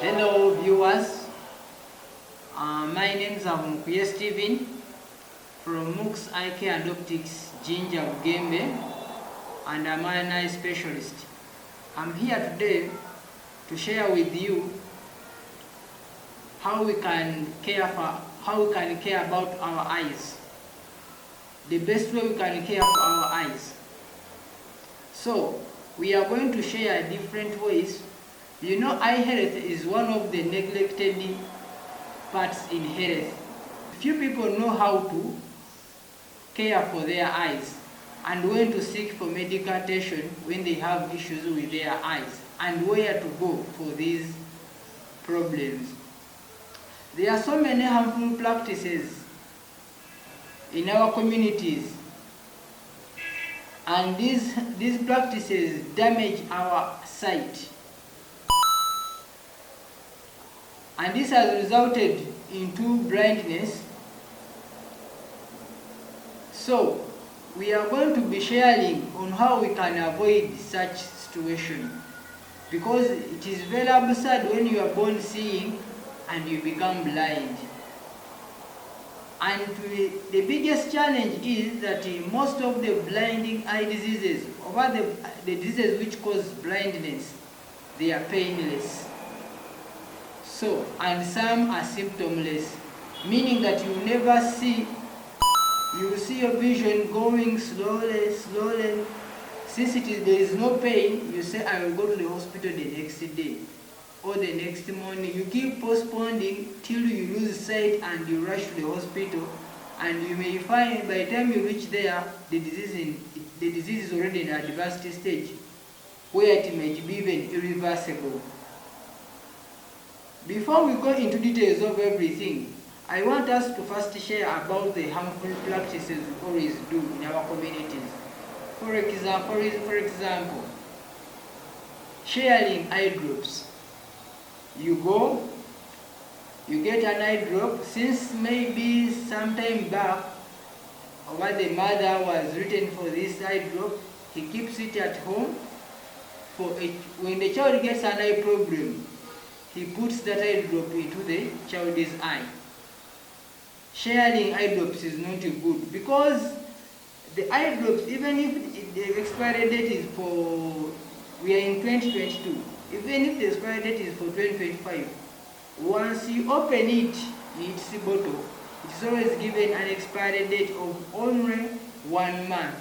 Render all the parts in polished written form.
Hello viewers, my name is Mukuye Steven from MOOCs Eye Care and Optics Jinja Bugembe, and I'm an eye specialist. I'm here today to share with you how we can care about our eyes, the best way we can care for our eyes. So we are going to share different ways. You know, eye health is one of the neglected parts in health. Few people know how to care for their eyes and when to seek for medical attention when they have issues with their eyes and where to go for these problems. There are so many harmful practices in our communities, and these practices damage our sight. And this has resulted into blindness. So we are going to be sharing on how we can avoid such situation, because it is very absurd when you are born seeing and you become blind. And the biggest challenge is that most of the blinding eye diseases, or the diseases which cause blindness, they are painless. So, and some are symptomless, meaning that you never see, you see your vision going slowly. Since there is no pain, you say, I will go to the hospital the next day or the next morning. You keep postponing till you lose sight and you rush to the hospital, and you may find by the time you reach there, the disease is already in an advanced stage where it may be even irreversible. Before we go into details of everything, I want us to first share about the harmful practices we always do in our communities. For example, sharing eye drops. You go, you get an eye drop. Since maybe some time back, or the mother was written for this eye drop, he keeps it at home. When the child gets an eye problem, he puts that eye drop into the child's eye. Sharing eye drops is not good, because the eye drops, even if the expiry date is for, we are in 2022, even if the expiry date is for 2025, once you open it, it's a bottle, it's always given an expiry date of only 1 month,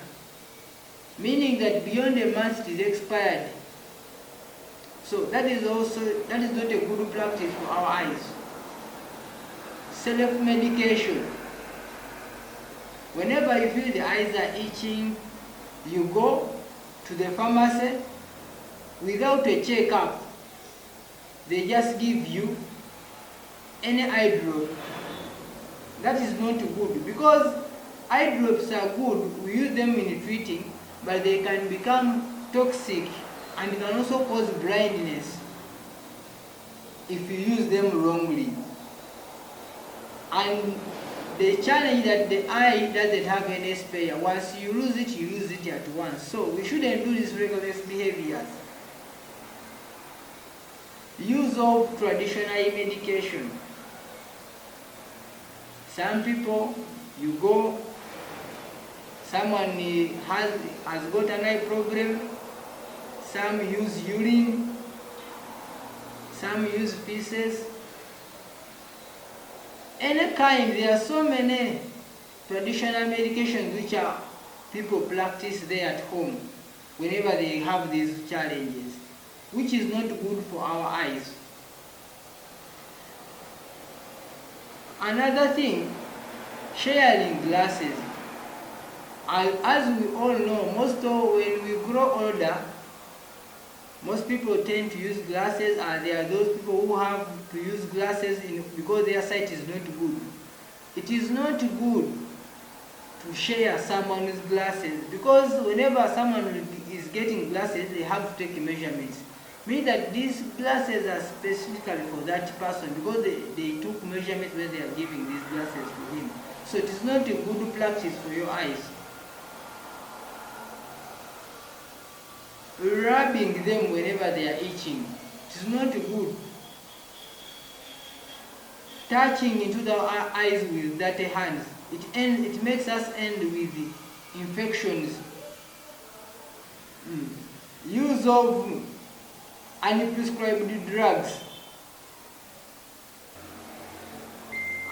meaning that beyond a month it is expired. So that is not a good practice for our eyes. Self-medication. Whenever you feel the eyes are itching, you go to the pharmacy without a checkup. They just give you any eye drop. That is not good, because eye drops are good. We use them in treating, but they can become toxic and can also cause blindness if you use them wrongly. And the challenge that the eye doesn't have any spare. Once you lose it at once. So we shouldn't do these reckless behaviors. Use of traditional medication. Some people, you go, someone has got an eye problem. Some use urine, some use feces. Any kind, there are so many traditional medications which people practice there at home whenever they have these challenges, which is not good for our eyes. Another thing, sharing glasses. As we all know, when we grow older, most people tend to use glasses, and there are those people who have to use glasses because their sight is not good. It is not good to share someone's glasses, because whenever someone is getting glasses, they have to take measurements. Meaning that these glasses are specifically for that person, because they took measurements when they are giving these glasses to him. So it is not a good practice for your eyes. Rubbing them whenever they are itching, it is not good. touching into the eyes with dirty hands. It makes us end with infections. Use of unprescribed drugs.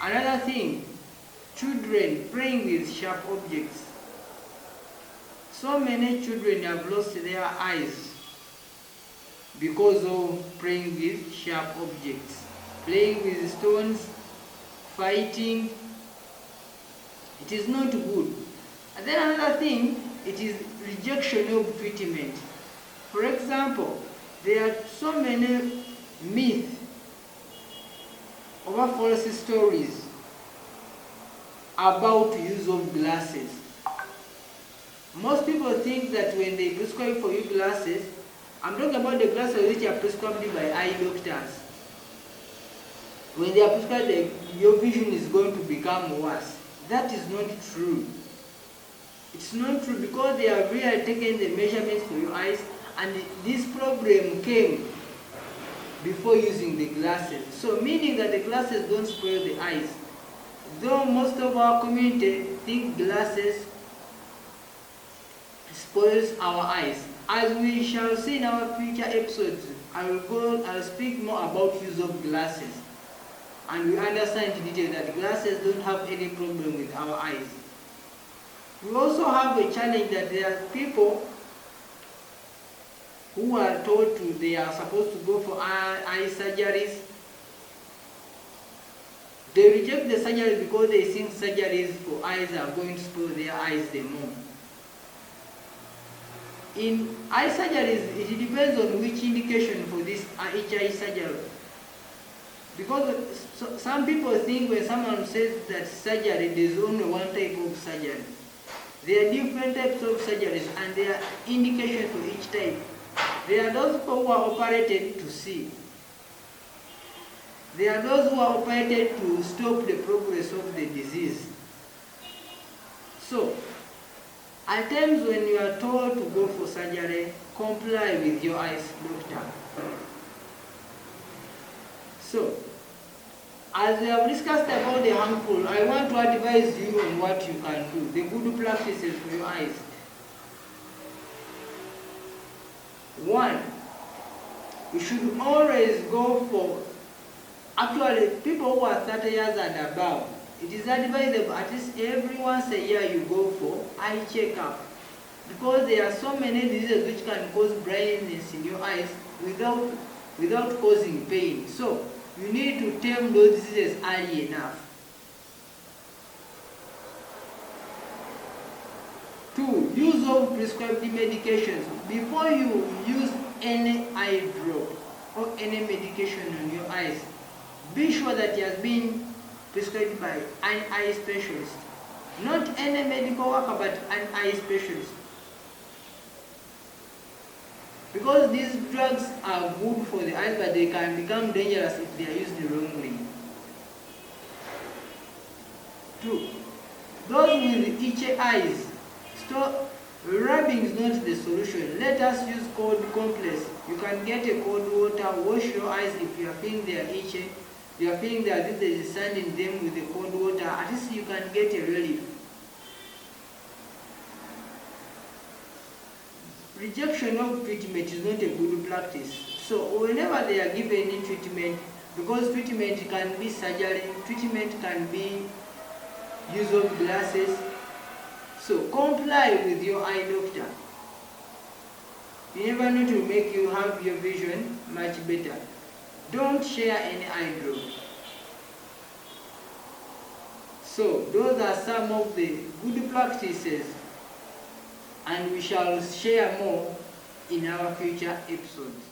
Another thing, children playing with sharp objects. So many children have lost their eyes because of playing with sharp objects. Playing with stones, fighting, it is not good. And then another thing, it is rejection of treatment. For example, there are so many myths over false stories about use of glasses. Most people think that when they prescribe for you glasses, I'm talking about the glasses which are prescribed by eye doctors. When they are prescribed, your vision is going to become worse. That is not true. It's not true because they have really taken the measurements for your eyes, and this problem came before using the glasses. So meaning that the glasses don't spoil the eyes. Though most of our community think glasses spoils our eyes. As we shall see in our future episodes, I'll speak more about use of glasses. And we understand in detail that glasses don't have any problem with our eyes. We also have a challenge that there are people who are told they are supposed to go for eye surgeries. They reject the surgery because they think surgeries for eyes are going to spoil their eyes the more. In eye surgeries, it depends on which indication for this each eye surgery. Because some people think when someone says that surgery, there is only one type of surgery. There are different types of surgeries and there are indications for each type. There are those people who are operated to see. There are those who are operated to stop the progress of the disease. So, at times when you are told to go for surgery, comply with your eyes doctor. So, as we have discussed about the harmful, I want to advise you on what you can do, the good practices for your eyes. 1, you should always go for, actually people who are 30 years and above, it is advisable at least every once a year you go for eye checkup. Because there are so many diseases which can cause blindness in your eyes without causing pain. So, you need to tame those diseases early enough. 2, use of prescribed medications. Before you use any eye drop or any medication on your eyes, be sure that it has been prescribed by an eye specialist. Not any medical worker, but an eye specialist. Because these drugs are good for the eyes, but they can become dangerous if they are used wrongly. 2, those with itchy eyes, rubbing is not the solution. Let us use cold compress. You can get a cold water, wash your eyes if you are feeling they are itchy. You are feeling that there is sand in them with the cold water. At least you can get a relief. Rejection of treatment is not a good practice. So whenever they are given any treatment, because treatment can be surgery, treatment can be use of glasses, so comply with your eye doctor. You never know to make you have your vision much better. Don't share any eye drop. So those are some of the good practices, and we shall share more in our future episodes.